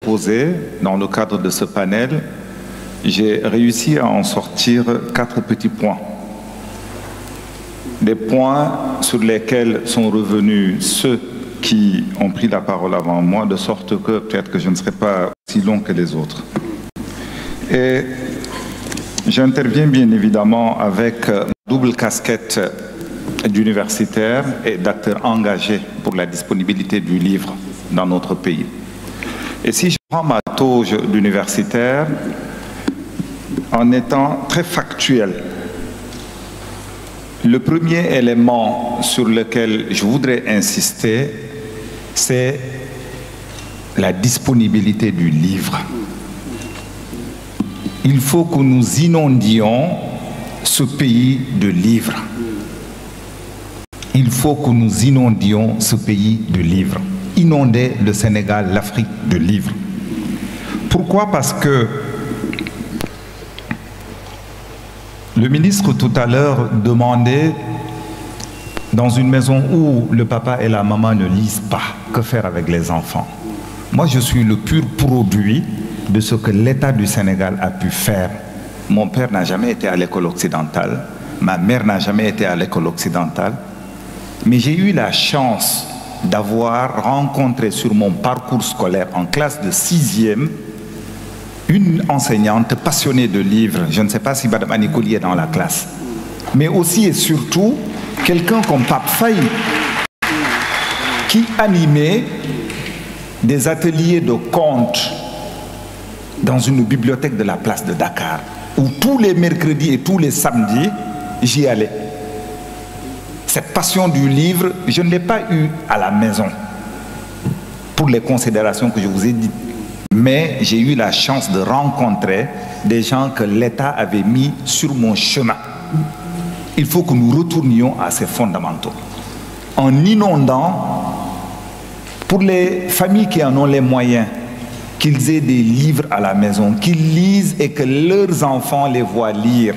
proposé dans le cadre de ce panel, j'ai réussi à en sortir 4 petits points. Des points sur lesquels sont revenus ceux qui ont pris la parole avant moi, de sorte que peut-être que je ne serai pas aussi long que les autres. Et j'interviens bien évidemment avec double casquette d'universitaire et d'acteur engagé pour la disponibilité du livre dans notre pays. Et si je prends ma toge d'universitaire en étant très factuel, le premier élément sur lequel je voudrais insister, c'est la disponibilité du livre. Il faut que nous inondions ce pays de livres. Il faut que nous inondions ce pays de livres. Inonder le Sénégal, l'Afrique de livres. Pourquoi? Parce que le ministre tout à l'heure demandait, dans une maison où le papa et la maman ne lisent pas, que faire avec les enfants? Moi, je suis le pur produit de ce que l'État du Sénégal a pu faire. Mon père n'a jamais été à l'école occidentale, ma mère n'a jamais été à l'école occidentale, mais j'ai eu la chance d'avoir rencontré sur mon parcours scolaire en classe de 6e une enseignante passionnée de livres. Je ne sais pas si Mme Anikoli est dans la classe, mais aussi et surtout quelqu'un comme Pape Faye qui animait des ateliers de contes dans une bibliothèque de la place de Dakar, où tous les mercredis et tous les samedis, j'y allais. Cette passion du livre, je ne l'ai pas eue à la maison, pour les considérations que je vous ai dites. Mais j'ai eu la chance de rencontrer des gens que l'État avait mis sur mon chemin. Il faut que nous retournions à ces fondamentaux. En inondant, pour les familles qui en ont les moyens, qu'ils aient des livres à la maison, qu'ils lisent et que leurs enfants les voient lire.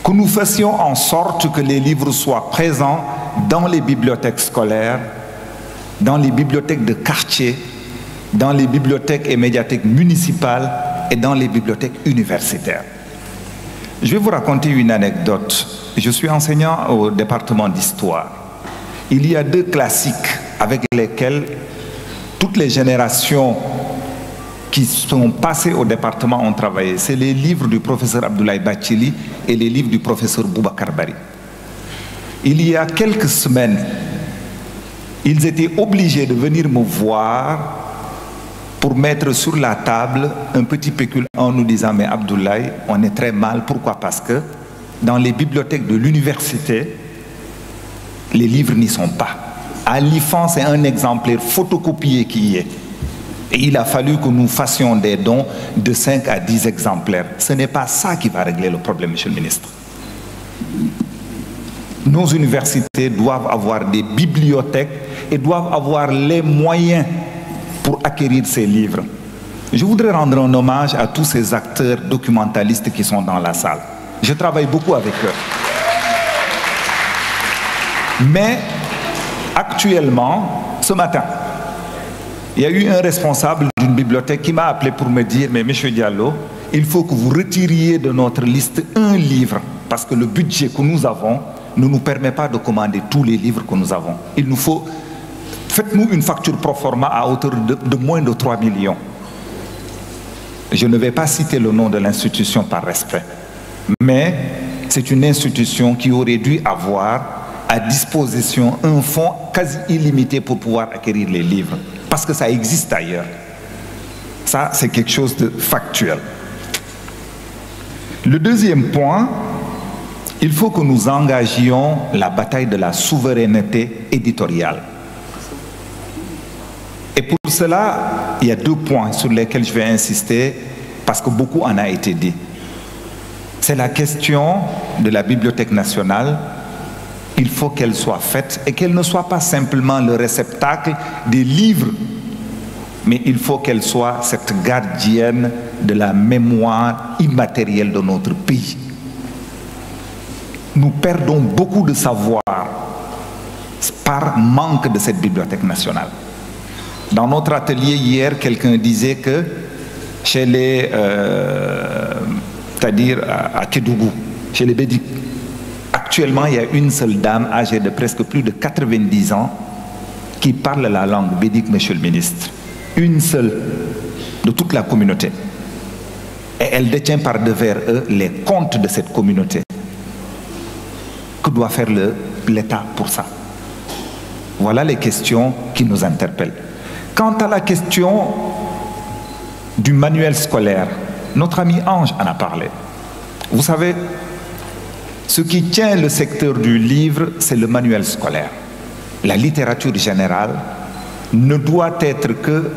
Que nous fassions en sorte que les livres soient présents dans les bibliothèques scolaires, dans les bibliothèques de quartier, dans les bibliothèques et médiathèques municipales et dans les bibliothèques universitaires. Je vais vous raconter une anecdote. Je suis enseignant au département d'histoire. Il y a 2 classiques avec lesquels toutes les générations qui sont passées au département ont travaillé. C'est les livres du professeur Abdoulaye Bathily et les livres du professeur Boubacar Bari. Il y a quelques semaines, ils étaient obligés de venir me voir pour mettre sur la table un petit pécule en nous disant « Mais Abdoulaye, on est très mal. » Pourquoi? Parce que dans les bibliothèques de l'université, les livres n'y sont pas. À l'IFAN, c'est un exemplaire photocopié qui y est. Et il a fallu que nous fassions des dons de 5 à 10 exemplaires. Ce n'est pas ça qui va régler le problème, monsieur le ministre. Nos universités doivent avoir des bibliothèques et doivent avoir les moyens pour acquérir ces livres. Je voudrais rendre un hommage à tous ces acteurs documentalistes qui sont dans la salle. Je travaille beaucoup avec eux. Mais actuellement, ce matin, il y a eu un responsable d'une bibliothèque qui m'a appelé pour me dire « Mais monsieur Diallo, il faut que vous retiriez de notre liste un livre parce que le budget que nous avons ne nous permet pas de commander tous les livres que nous avons. Il nous faut... Faites-nous une facture pro forma à hauteur de moins de 3 millions. » Je ne vais pas citer le nom de l'institution par respect, mais c'est une institution qui aurait dû avoir à disposition un fonds quasi illimité pour pouvoir acquérir les livres, parce que ça existe ailleurs. Ça, c'est quelque chose de factuel. Le deuxième point, il faut que nous engagions la bataille de la souveraineté éditoriale. Et pour cela, il y a 2 points sur lesquels je vais insister, parce que beaucoup en a été dit. C'est la question de la Bibliothèque nationale. Il faut qu'elle soit faite et qu'elle ne soit pas simplement le réceptacle des livres, mais il faut qu'elle soit cette gardienne de la mémoire immatérielle de notre pays. Nous perdons beaucoup de savoir par manque de cette Bibliothèque nationale. Dans notre atelier hier, quelqu'un disait que chez les, c'est-à-dire à Kédougou, chez les Bédiques, actuellement il y a une seule dame âgée de presque plus de 90 ans qui parle la langue bédique, monsieur le ministre. Une seule de toute la communauté. Et elle détient par devers eux les comptes de cette communauté. Que doit faire l'État pour ça? Voilà les questions qui nous interpellent. Quant à la question du manuel scolaire, notre ami Ange en a parlé. Vous savez, ce qui tient le secteur du livre, c'est le manuel scolaire. La littérature générale ne doit être que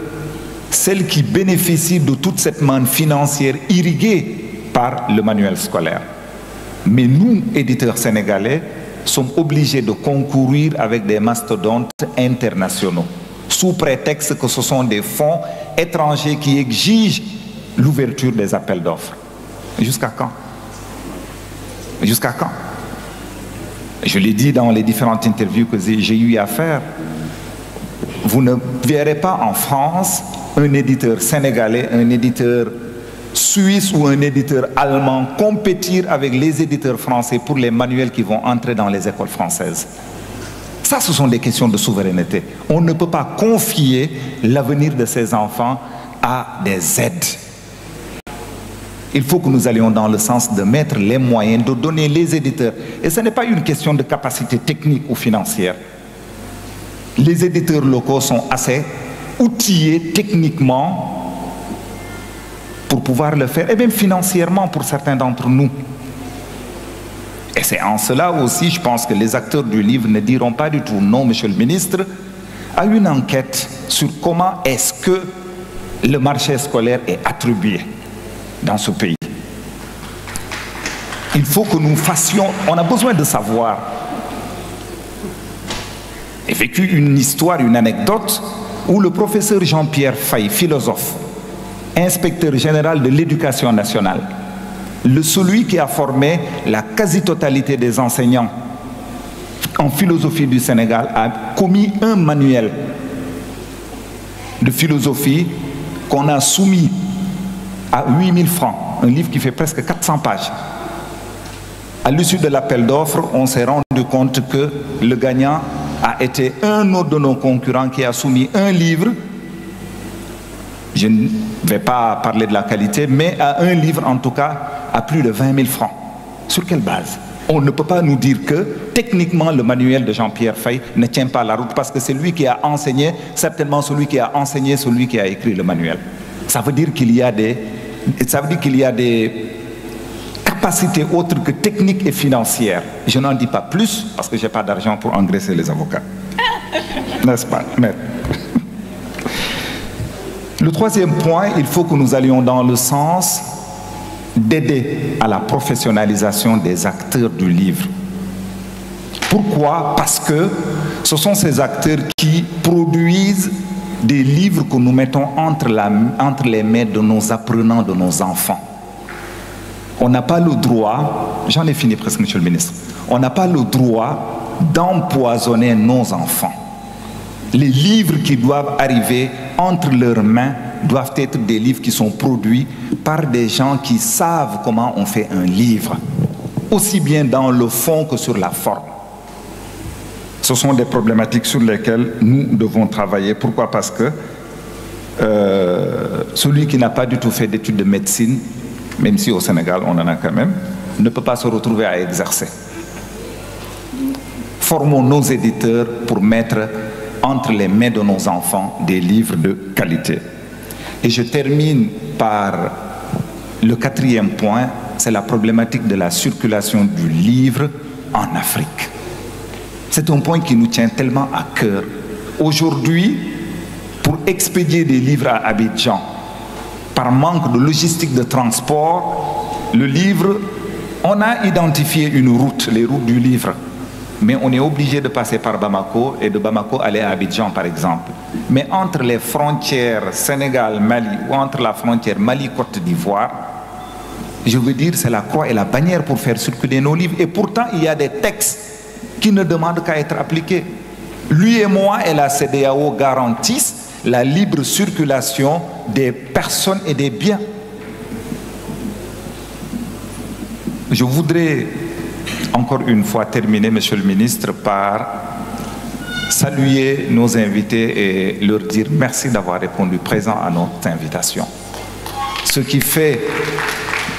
celle qui bénéficie de toute cette manne financière irriguée par le manuel scolaire. Mais nous, éditeurs sénégalais, sommes obligés de concourir avec des mastodontes internationaux, sous prétexte que ce sont des fonds étrangers qui exigent l'ouverture des appels d'offres. Jusqu'à quand? Jusqu'à quand? Je l'ai dit dans les différentes interviews que j'ai eu à faire. Vous ne verrez pas en France un éditeur sénégalais, un éditeur suisse ou un éditeur allemand compétir avec les éditeurs français pour les manuels qui vont entrer dans les écoles françaises. Ça, ce sont des questions de souveraineté. On ne peut pas confier l'avenir de ces enfants à des aides. Il faut que nous allions dans le sens de mettre les moyens, de donner les éditeurs. Et ce n'est pas une question de capacité technique ou financière. Les éditeurs locaux sont assez outillés techniquement pour pouvoir le faire, et même financièrement pour certains d'entre nous. Et c'est en cela aussi, je pense que les acteurs du livre ne diront pas du tout non, monsieur le ministre, à une enquête sur comment est-ce que le marché scolaire est attribué dans ce pays. Il faut que nous fassions, on a besoin de savoir. J'ai vécu une histoire, une anecdote, où le professeur Jean-Pierre Faye, philosophe, inspecteur général de l'éducation nationale, celui qui a formé la quasi-totalité des enseignants en philosophie du Sénégal, a commis un manuel de philosophie qu'on a soumis à 8 000 francs, un livre qui fait presque 400 pages. À l'issue de l'appel d'offres, on s'est rendu compte que le gagnant a été un autre de nos concurrents qui a soumis un livre. Je ne vais pas parler de la qualité, mais à un livre en tout cas à plus de 20 000 francs. Sur quelle base? On ne peut pas nous dire que techniquement le manuel de Jean-Pierre Faye ne tient pas la route parce que c'est lui qui a enseigné, certainement celui qui a enseigné, celui qui a écrit le manuel. Ça veut dire qu'il y a des capacités autres que techniques et financières. Je n'en dis pas plus parce que je n'ai pas d'argent pour engraisser les avocats. N'est-ce pas, maître? Le troisième point, il faut que nous allions dans le sens d'aider à la professionnalisation des acteurs du livre. Pourquoi? Parce que ce sont ces acteurs qui produisent des livres que nous mettons entre les mains de nos apprenants, de nos enfants. On n'a pas le droit, j'en ai fini presque, monsieur le ministre, on n'a pas le droit d'empoisonner nos enfants. Les livres qui doivent arriver entre leurs mains doivent être des livres qui sont produits par des gens qui savent comment on fait un livre, aussi bien dans le fond que sur la forme. Ce sont des problématiques sur lesquelles nous devons travailler. Pourquoi? Parce que celui qui n'a pas du tout fait d'études de médecine, même si au Sénégal on en a quand même, ne peut pas se retrouver à exercer. Formons nos éditeurs pour mettre entre les mains de nos enfants des livres de qualité. Et je termine par le quatrième point, c'est la problématique de la circulation du livre en Afrique. C'est un point qui nous tient tellement à cœur. Aujourd'hui, pour expédier des livres à Abidjan, par manque de logistique de transport, le livre, on a identifié une route, les routes du livre. Mais on est obligé de passer par Bamako et de Bamako aller à Abidjan par exemple. Mais entre les frontières Sénégal-Mali ou entre la frontière Mali-Côte d'Ivoire, je veux dire c'est la croix et la bannière pour faire circuler nos livres. Et pourtant il y a des textes qui ne demandent qu'à être appliqués. Lui et moi et la CEDEAO garantissent la libre circulation des personnes et des biens. Je voudrais encore une fois terminer, Monsieur le ministre, par saluer nos invités et leur dire merci d'avoir répondu présent à notre invitation. Ce qui fait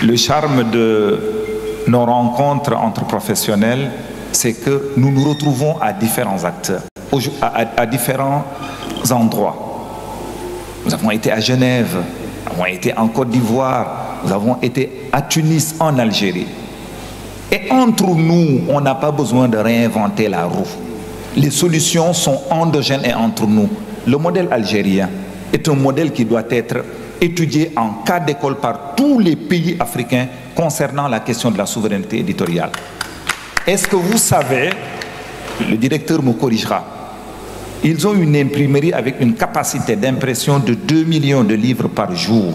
le charme de nos rencontres entre professionnels, c'est que nous nous retrouvons à différents acteurs, à différents endroits. Nous avons été à Genève, nous avons été en Côte d'Ivoire, nous avons été à Tunis, en Algérie. Et entre nous, on n'a pas besoin de réinventer la roue. Les solutions sont endogènes et entre nous. Le modèle algérien est un modèle qui doit être étudié en cas d'école par tous les pays africains concernant la question de la souveraineté éditoriale. Est-ce que vous savez, le directeur me corrigera, ils ont une imprimerie avec une capacité d'impression de 2 millions de livres par jour.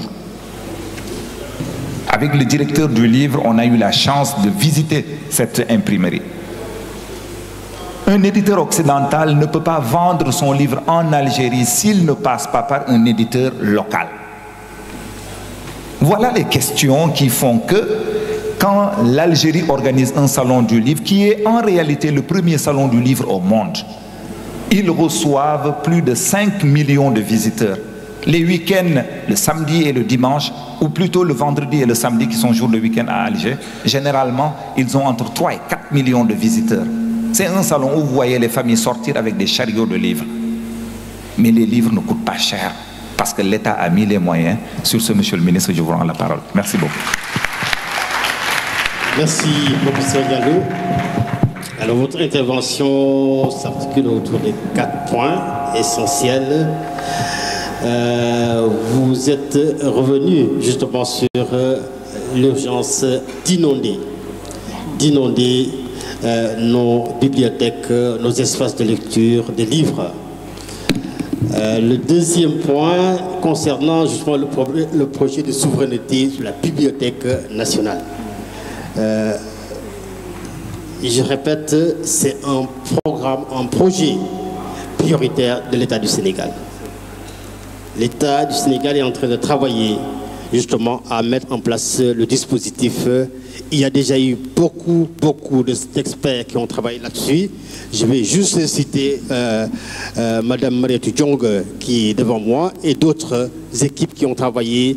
Avec le directeur du livre, on a eu la chance de visiter cette imprimerie. Un éditeur occidental ne peut pas vendre son livre en Algérie s'il ne passe pas par un éditeur local. Voilà les questions qui font que quand l'Algérie organise un salon du livre, qui est en réalité le premier salon du livre au monde, ils reçoivent plus de 5 millions de visiteurs. Les week-ends, le samedi et le dimanche, ou plutôt le vendredi et le samedi, qui sont jours de week-end à Alger, généralement, ils ont entre 3 et 4 millions de visiteurs. C'est un salon où vous voyez les familles sortir avec des chariots de livres. Mais les livres ne coûtent pas cher, parce que l'État a mis les moyens. Sur ce, Monsieur le ministre, je vous rends la parole. Merci beaucoup. Merci, professeur Diallo. Alors, votre intervention s'articule autour de 4 points essentiels. Vous êtes revenu justement sur l'urgence d'inonder nos bibliothèques, nos espaces de lecture, des livres. Le deuxième point concernant justement le projet de souveraineté sur la bibliothèque nationale. Je répète, c'est un programme, un projet prioritaire de l'État du Sénégal. L'État du Sénégal est en train de travailler justement à mettre en place le dispositif. Il y a déjà eu beaucoup d'experts qui ont travaillé là-dessus. Je vais juste citer Madame Mariatou Diong qui est devant moi et d'autres équipes qui ont travaillé